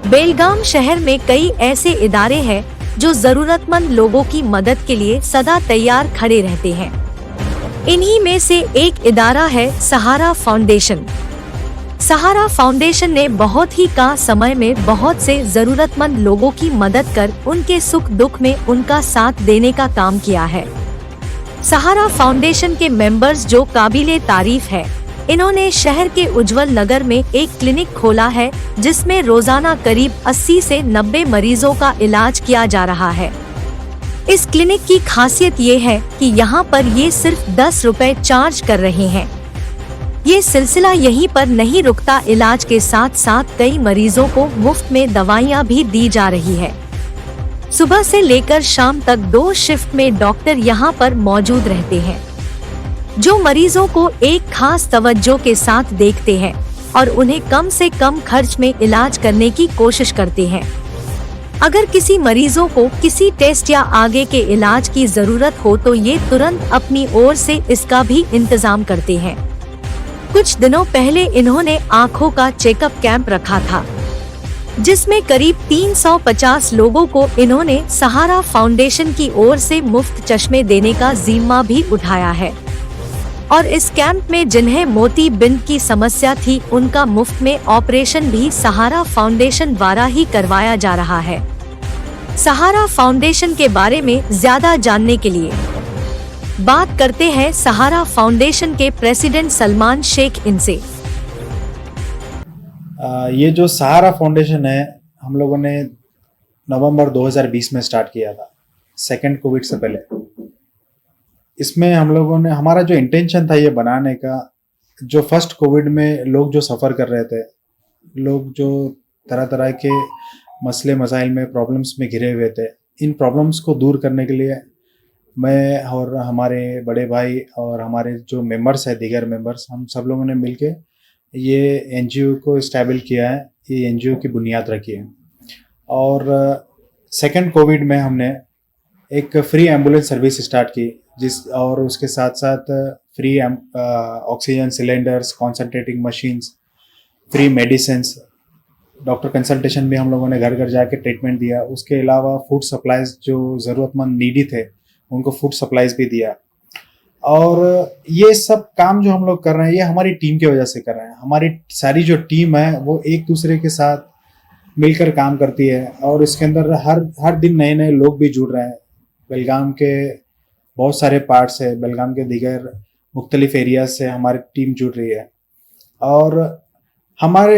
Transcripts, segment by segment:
बेलगाम शहर में कई ऐसे इदारे हैं जो जरूरतमंद लोगों की मदद के लिए सदा तैयार खड़े रहते हैं। इन्हीं में से एक इदारा है सहारा फाउंडेशन। सहारा फाउंडेशन ने बहुत ही कम समय में बहुत से जरूरतमंद लोगों की मदद कर उनके सुख दुख में उनका साथ देने का काम किया है। सहारा फाउंडेशन के मेंबर्स जो काबिले तारीफ है। इन्होंने शहर के उज्जवल नगर में एक क्लिनिक खोला है जिसमें रोजाना करीब 80 से 90 मरीजों का इलाज किया जा रहा है। इस क्लिनिक की खासियत ये है कि यहाँ पर ये सिर्फ 10 रुपए चार्ज कर रहे हैं। ये सिलसिला यहीं पर नहीं रुकता, इलाज के साथ साथ कई मरीजों को मुफ्त में दवाइयाँ भी दी जा रही है। सुबह से लेकर शाम तक 2 शिफ्ट में डॉक्टर यहाँ पर मौजूद रहते हैं जो मरीजों को एक खास तवज्जो के साथ देखते हैं और उन्हें कम से कम खर्च में इलाज करने की कोशिश करते हैं। अगर किसी मरीजों को किसी टेस्ट या आगे के इलाज की जरूरत हो तो ये तुरंत अपनी ओर से इसका भी इंतजाम करते हैं। कुछ दिनों पहले इन्होंने आँखों का चेकअप कैंप रखा था जिसमें करीब 350 लोगों को इन्होंने सहारा फाउंडेशन की ओर से मुफ्त चश्मे देने का जिम्मा भी उठाया है। और इस कैंप में जिन्हें मोतीबिंद की समस्या थी उनका मुफ्त में ऑपरेशन भी सहारा फाउंडेशन द्वारा ही करवाया जा रहा है। सहारा फाउंडेशन के बारे में ज्यादा जानने के लिए बात करते हैं सहारा फाउंडेशन के प्रेसिडेंट सलमान शेख इनसे। ये जो सहारा फाउंडेशन है हम लोगों ने नवंबर 2020 में स्टार्ट किया था, सेकेंड कोविड से पहले। इसमें हम लोगों ने, हमारा जो इंटेंशन था ये बनाने का, जो फर्स्ट कोविड में लोग जो सफ़र कर रहे थे, लोग जो तरह तरह के मसले मसाइल में प्रॉब्लम्स में घिरे हुए थे, इन प्रॉब्लम्स को दूर करने के लिए मैं और हमारे बड़े भाई और हमारे जो मेंबर्स हैं, दीगर मेंबर्स, हम सब लोगों ने मिलके ये एनजीओ को इस्टेब्लिश किया है। ये एनजीओ की बुनियाद रखी है। और सेकेंड कोविड में हमने एक फ्री एम्बुलेंस सर्विस स्टार्ट की, और उसके साथ साथ free oxygen cylinders, concentrating machines, free medicines, doctor consultation भी हम लोगों ने घर घर जाके ट्रीटमेंट दिया। उसके अलावा फूड सप्लाईज, जो ज़रूरतमंद नीडी थे उनको फूड सप्लाईज भी दिया। और ये सब काम जो हम लोग कर रहे हैं ये हमारी टीम की वजह से कर रहे हैं। हमारी सारी जो टीम है वो एक दूसरे के साथ मिलकर काम करती है और इसके अंदर हर दिन नए नए लोग भी जुड़ रहे हैं। बेलगाम के बहुत सारे पार्ट्स है, बेलगाम के दीगर मुख्तलिफ एरियाज से हमारी टीम जुड़ रही है। और हमारे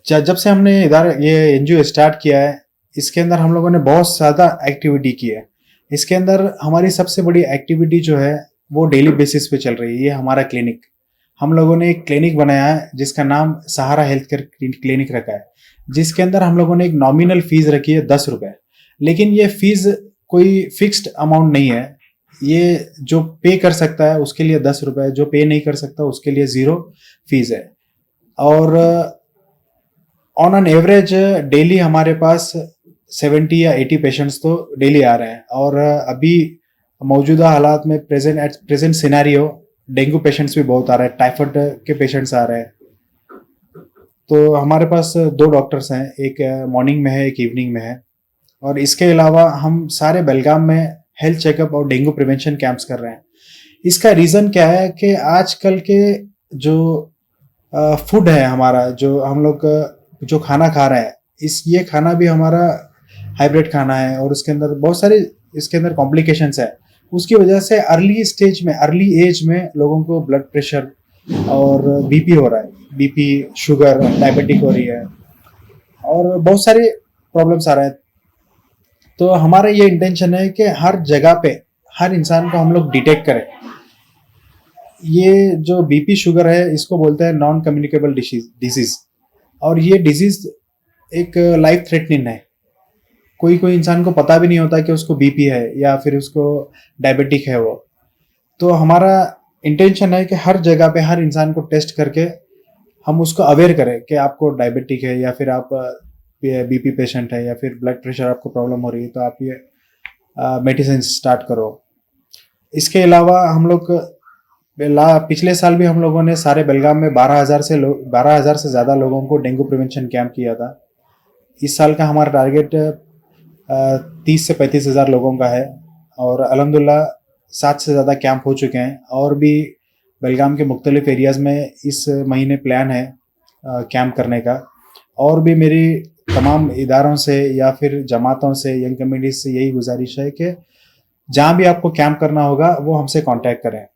जब से हमने इधर ये एनजीओ स्टार्ट किया है, इसके अंदर हम लोगों ने बहुत ज़्यादा एक्टिविटी की है। इसके अंदर हमारी सबसे बड़ी एक्टिविटी जो है वो डेली बेसिस पे चल रही है। ये हमारा क्लिनिक, हम लोगों ने एक क्लिनिक बनाया है जिसका नाम सहारा हेल्थ केयर क्लिनिक रखा है, जिसके अंदर हम लोगों ने एक नॉमिनल फीस रखी है 10 रुपये। लेकिन ये फीस कोई फिक्स्ड अमाउंट नहीं है। ये जो पे कर सकता है उसके लिए 10 रुपये, जो पे नहीं कर सकता उसके लिए 0 फीस है। और ऑन एन एवरेज डेली हमारे पास 70 या 80 पेशेंट्स तो डेली आ रहे हैं। और अभी मौजूदा हालात में प्रेजेंट सिनेरियो डेंगू पेशेंट्स भी बहुत आ रहे हैं, टाइफाइड के पेशेंट्स आ रहे हैं। तो हमारे पास 2 डॉक्टर्स हैं, एक मॉर्निंग में है, एक इवनिंग में है। और इसके अलावा हम सारे बेलगाम में हेल्थ चेकअप और डेंगू प्रिवेंशन कैंप्स कर रहे हैं। इसका रीज़न क्या है कि आजकल के जो फूड है हमारा, जो हम लोग जो खाना खा रहे हैं, ये खाना भी हमारा हाइब्रिड खाना है और उसके अंदर बहुत सारे इसके अंदर कॉम्प्लिकेशंस है। उसकी वजह से अर्ली एज में लोगों को ब्लड प्रेशर और बीपी हो रहा है, बीपी, शुगर, डायबिटिक हो रही है और बहुत सारे प्रॉब्लम्स आ रहे हैं। तो हमारा ये इंटेंशन है कि हर जगह पे हर इंसान को हम लोग डिटेक्ट करें। ये जो बीपी शुगर है इसको बोलते हैं नॉन कम्युनिकेबल डिजीज, और ये डिजीज एक लाइफ थ्रेटनिंग है। कोई इंसान को पता भी नहीं होता कि उसको बीपी है या फिर उसको डायबिटिक है वो। तो हमारा इंटेंशन है कि हर जगह पे हर इंसान को टेस्ट करके हम उसको अवेयर करें कि आपको डायबिटिक है या फिर आप बीपी पेशेंट है या फिर ब्लड प्रेशर आपको प्रॉब्लम हो रही है तो आप ये मेडिसिन स्टार्ट करो। इसके अलावा हम लोग पिछले साल भी हम लोगों ने सारे बेलगाम में 12,000 से ज़्यादा लोगों को डेंगू प्रिवेंशन कैंप किया था। इस साल का हमारा टारगेट 30 से 35 हज़ार लोगों का है और अल्हम्दुलिल्लाह 7 से ज़्यादा कैंप हो चुके हैं और भी बेलगाम के मुख्तलिफ एरियाज़ में इस महीने प्लान है कैंप करने का। और भी मेरी तमाम इदारों से या फिर जमातों से, यंग कम्युनिटीज से यही गुजारिश है कि जहाँ भी आपको कैंप करना होगा वो हमसे कांटेक्ट करें।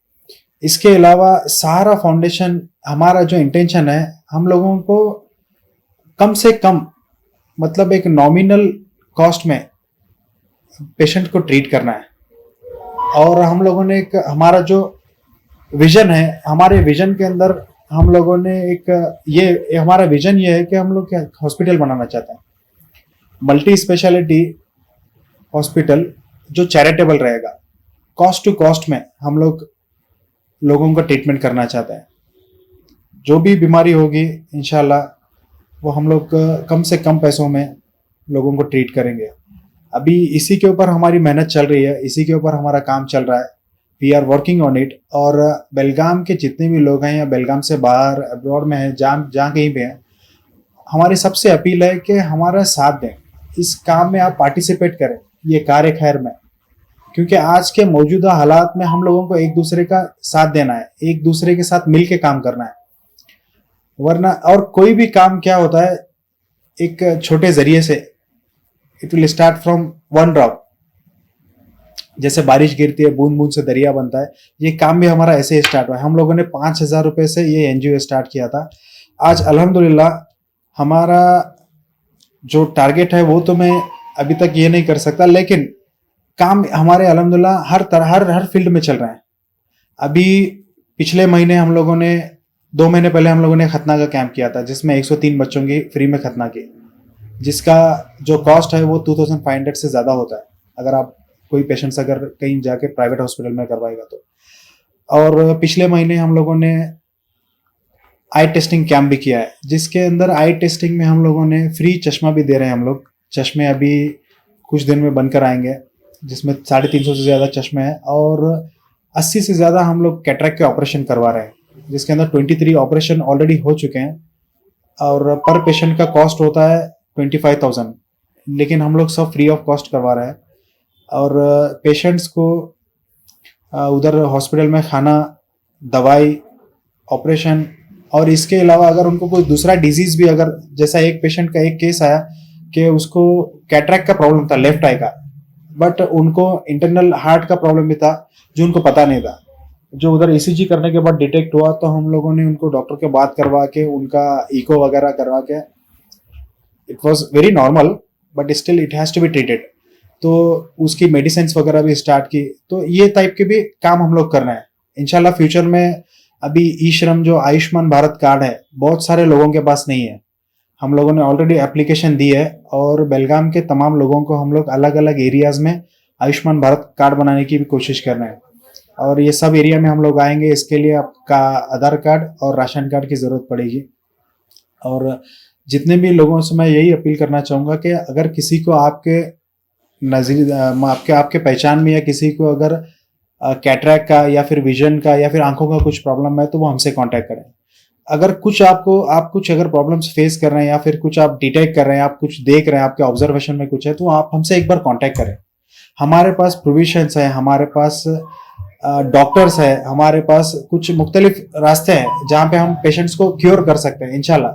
इसके अलावा सहारा फाउंडेशन, हमारा जो इंटेंशन है, हम लोगों को कम से कम मतलब एक नॉमिनल कॉस्ट में पेशेंट को ट्रीट करना है। और हम लोगों ने एक हमारा जो विजन है, हमारे विजन के अंदर हम लोगों ने ये हमारा विजन ये है कि हम लोग क्या हॉस्पिटल बनाना चाहते हैं, मल्टी स्पेशलिटी हॉस्पिटल जो चैरिटेबल रहेगा, कॉस्ट टू कॉस्ट में हम लोगों का ट्रीटमेंट करना चाहते हैं। जो भी बीमारी होगी इंशाल्लाह वो हम लोग कम से कम पैसों में लोगों को ट्रीट करेंगे। अभी इसी के ऊपर हमारी मेहनत चल रही है, इसी के ऊपर हमारा काम चल रहा है। We are working on it. और बेलगाम के जितने भी लोग हैं या बेलगाम से बाहर अब्रॉड में हैं, जहाँ कहीं भी हैं, हमारी सबसे अपील है कि हमारा साथ दें, इस काम में आप पार्टिसिपेट करें, ये कार्य खैर में, क्योंकि आज के मौजूदा हालात में हम लोगों को एक दूसरे का साथ देना है, एक दूसरे के साथ मिल के काम करना है। वरना और कोई भी काम क्या होता है, एक छोटे जरिए से, it will start from one drop. जैसे बारिश गिरती है, बूंद बूंद से दरिया बनता है, ये काम भी हमारा ऐसे ही स्टार्ट हुआ है। हम लोगों ने 5,000 रुपये से ये एनजीओ स्टार्ट किया था। आज अल्हम्दुलिल्लाह हमारा जो टारगेट है वो तो मैं अभी तक ये नहीं कर सकता, लेकिन काम हमारे अल्हम्दुलिल्लाह हर फील्ड में चल रहे हैं। अभी पिछले महीने हम लोगों ने 2 महीने पहले हम लोगों ने खतना का कैंप किया था, जिसमें 103 बच्चों की फ्री में खतना की, जिसका जो कॉस्ट है वो 2500 से ज़्यादा होता है अगर आप कोई पेशेंट्स अगर कहीं जाके प्राइवेट हॉस्पिटल में करवाएगा तो। और पिछले महीने हम लोगों ने आई टेस्टिंग कैंप भी किया है, जिसके अंदर आई टेस्टिंग में हम लोगों ने फ्री चश्मा भी दे रहे हैं। हम लोग चश्मे अभी कुछ दिन में बनकर आएंगे, जिसमें 350 से ज़्यादा चश्मे हैं और 80 से ज़्यादा हम लोग कैटरेक्ट के ऑपरेशन करवा रहे हैं, जिसके अंदर 23 ऑपरेशन ऑलरेडी हो चुके हैं। और पर पेशेंट का कॉस्ट होता है 25,000, लेकिन हम लोग सब फ्री ऑफ कॉस्ट करवा रहे हैं। और पेशेंट्स को उधर हॉस्पिटल में खाना, दवाई, ऑपरेशन, और इसके अलावा अगर उनको कोई दूसरा डिजीज़ भी, अगर जैसा एक पेशेंट का एक केस आया कि उसको कैटरेक्ट का प्रॉब्लम था लेफ्ट आई का, बट उनको इंटरनल हार्ट का प्रॉब्लम भी था जो उनको पता नहीं था। जो उधर ईसीजी करने के बाद डिटेक्ट हुआ तो हम लोगों ने उनको डॉक्टर के बात करवा के, उनका इको वगैरह करवा के, it was very normal but still it has to be treated, तो उसकी मेडिसिन वगैरह भी स्टार्ट की। तो ये टाइप के भी काम हम लोग कर रहे हैं इंशाल्लाह फ्यूचर में। अभी ई श्रम जो आयुष्मान भारत कार्ड है, बहुत सारे लोगों के पास नहीं है। हम लोगों ने ऑलरेडी एप्लीकेशन दी है और बेलगाम के तमाम लोगों को हम लोग अलग अलग एरियाज में आयुष्मान भारत कार्ड बनाने की भी कोशिश कर रहे हैं। और ये सब एरिया में हम लोग आएंगे, इसके लिए आपका आधार कार्ड और राशन कार्ड की ज़रूरत पड़ेगी। और जितने भी लोगों से मैं यही अपील करना चाहूँगा कि अगर किसी को आपके नज़ीर आपके पहचान में या किसी को अगर कैटरैक्ट का या फिर विजन का या फिर आंखों का कुछ प्रॉब्लम है तो वो हमसे कांटेक्ट करें। अगर कुछ आप कुछ अगर प्रॉब्लम्स फेस कर रहे हैं या फिर कुछ आप डिटेक्ट कर रहे हैं, आप कुछ देख रहे हैं, आपके ऑब्जर्वेशन में कुछ है, तो आप हमसे एक बार कांटेक्ट करें। हमारे पास प्रोविजंस है, हमारे पास डॉक्टर्स है, हमारे पास कुछ मुख्तलिफ रास्ते हैं जहाँ पे हम पेशेंट्स को क्योर कर सकते हैं। इंशाल्लाह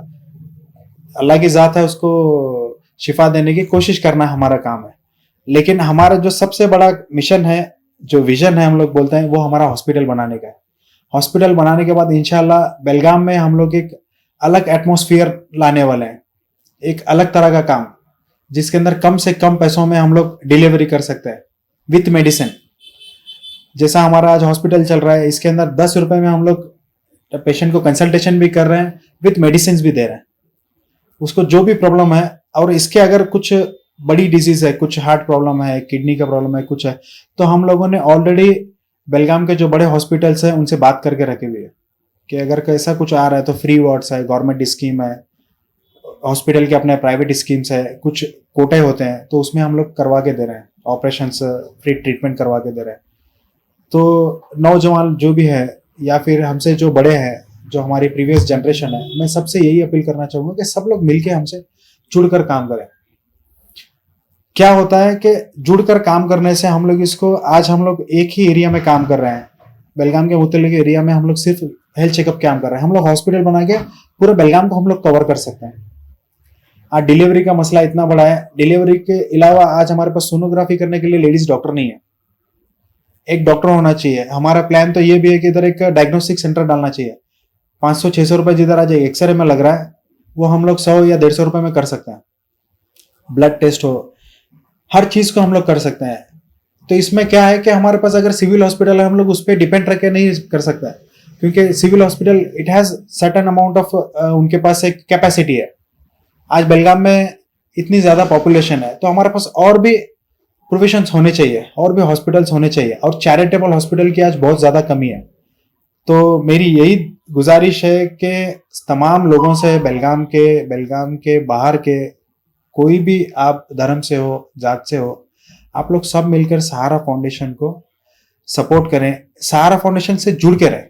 अल्लाह की ज़ात है, उसको शिफा देने की कोशिश करना हमारा काम है। लेकिन हमारा जो सबसे बड़ा मिशन है, जो विजन है हम लोग बोलते हैं, वो हमारा हॉस्पिटल बनाने का है। हॉस्पिटल बनाने के बाद इंशाल्लाह बेलगाम में हम लोग एक अलग एटमॉस्फेयर लाने वाले हैं, एक अलग तरह का काम, जिसके अंदर कम से कम पैसों में हम लोग डिलीवरी कर सकते हैं विथ मेडिसिन। जैसा हमारा आज हॉस्पिटल चल रहा है, इसके अंदर 10 रुपए में हम लोग पेशेंट को कंसल्टेशन भी कर रहे हैं, विथ मेडिसिन भी दे रहे हैं, उसको जो भी प्रॉब्लम है। और इसके अगर कुछ बड़ी डिजीज है, कुछ हार्ट प्रॉब्लम है, किडनी का प्रॉब्लम है, कुछ है, तो हम लोगों ने ऑलरेडी बेलगाम के जो बड़े हॉस्पिटल्स हैं उनसे बात करके रखे हुए है कि अगर कैसा कुछ आ रहा है तो फ्री वार्ड्स है, गवर्नमेंट स्कीम है, हॉस्पिटल के अपने प्राइवेट स्कीम्स है, कुछ कोटे होते हैं, तो उसमें हम लोग करवा के दे रहे हैं, ऑपरेशन फ्री ट्रीटमेंट करवा के दे रहे हैं। तो नौजवान जो भी है या फिर हमसे जो बड़े हैं, जो हमारी प्रीवियस जनरेशन है, मैं सबसे यही अपील करना चाहूँगा कि सब लोग मिलके हमसे जुड़कर काम करें। क्या होता है कि जुड़कर काम करने से हम लोग इसको, आज हम लोग एक ही एरिया में काम कर रहे हैं, बेलगाम के मुतल्लिक एरिया में हम लोग सिर्फ हेल्थ चेकअप काम कर रहे हैं। हम लोग हॉस्पिटल बना के पूरे बेलगाम को हम लोग कवर कर सकते हैं। आज डिलीवरी का मसला इतना बड़ा है, डिलीवरी के अलावा आज हमारे पास सोनोग्राफी करने के लिए लेडीज डॉक्टर नहीं है, एक डॉक्टर होना चाहिए। हमारा प्लान तो ये भी है कि इधर एक डायग्नोस्टिक सेंटर डालना चाहिए। 500-600 रुपए जिधर आज एक्सरे में लग रहा है वो हम लोग 100 या 150 रुपए में कर सकते हैं। ब्लड टेस्ट हो, हर चीज को हम लोग कर सकते हैं। तो इसमें क्या है कि हमारे पास अगर सिविल हॉस्पिटल है, हम लोग उस पर डिपेंड रह के नहीं कर सकते, क्योंकि civil hospital it has certain amount of, उनके पास एक कैपेसिटी है। आज बेलगाम में इतनी ज्यादा पॉपुलेशन है, तो हमारे पास और भी प्रोविजंस होने चाहिए, और भी हॉस्पिटल्स होने चाहिए, और चैरिटेबल हॉस्पिटल की आज बहुत ज्यादा कमी है। तो मेरी यही गुजारिश है कि तमाम लोगों से, बेलगाम के बाहर के कोई भी आप धर्म से हो, जात से हो, आप लोग सब मिलकर सहारा फाउंडेशन को सपोर्ट करें। सहारा फाउंडेशन से जुड़ के रहें।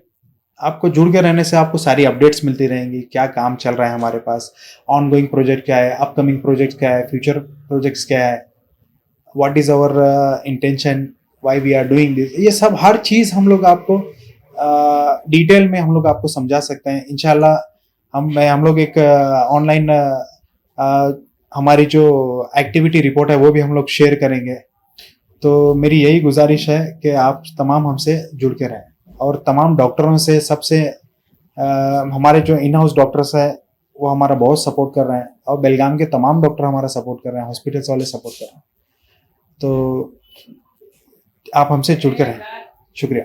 आपको जुड़ के रहने से आपको सारी अपडेट्स मिलती रहेंगी, क्या काम चल रहा है हमारे पास, ऑन गोइंग प्रोजेक्ट क्या है, अपकमिंग प्रोजेक्ट क्या है, फ्यूचर प्रोजेक्ट्स क्या है, what is our intention, why we are doing this, ये सब हर चीज हम लोग आपको डिटेल में हम लोग आपको समझा सकते हैं। इंशाल्लाह हम लोग एक ऑनलाइन हमारी जो एक्टिविटी रिपोर्ट है वो भी हम लोग शेयर करेंगे। तो मेरी यही गुजारिश है कि आप तमाम हमसे जुड़ के रहें, और तमाम डॉक्टरों से, सबसे हमारे जो इन हाउस डॉक्टर्स है वो हमारा बहुत सपोर्ट कर रहे हैं, और बेलगाम के तमाम डॉक्टर हमारा सपोर्ट कर रहे हैं, हॉस्पिटल्स वाले सपोर्ट कर रहे हैं। तो आप हमसे जुड़ के रहें। शुक्रिया।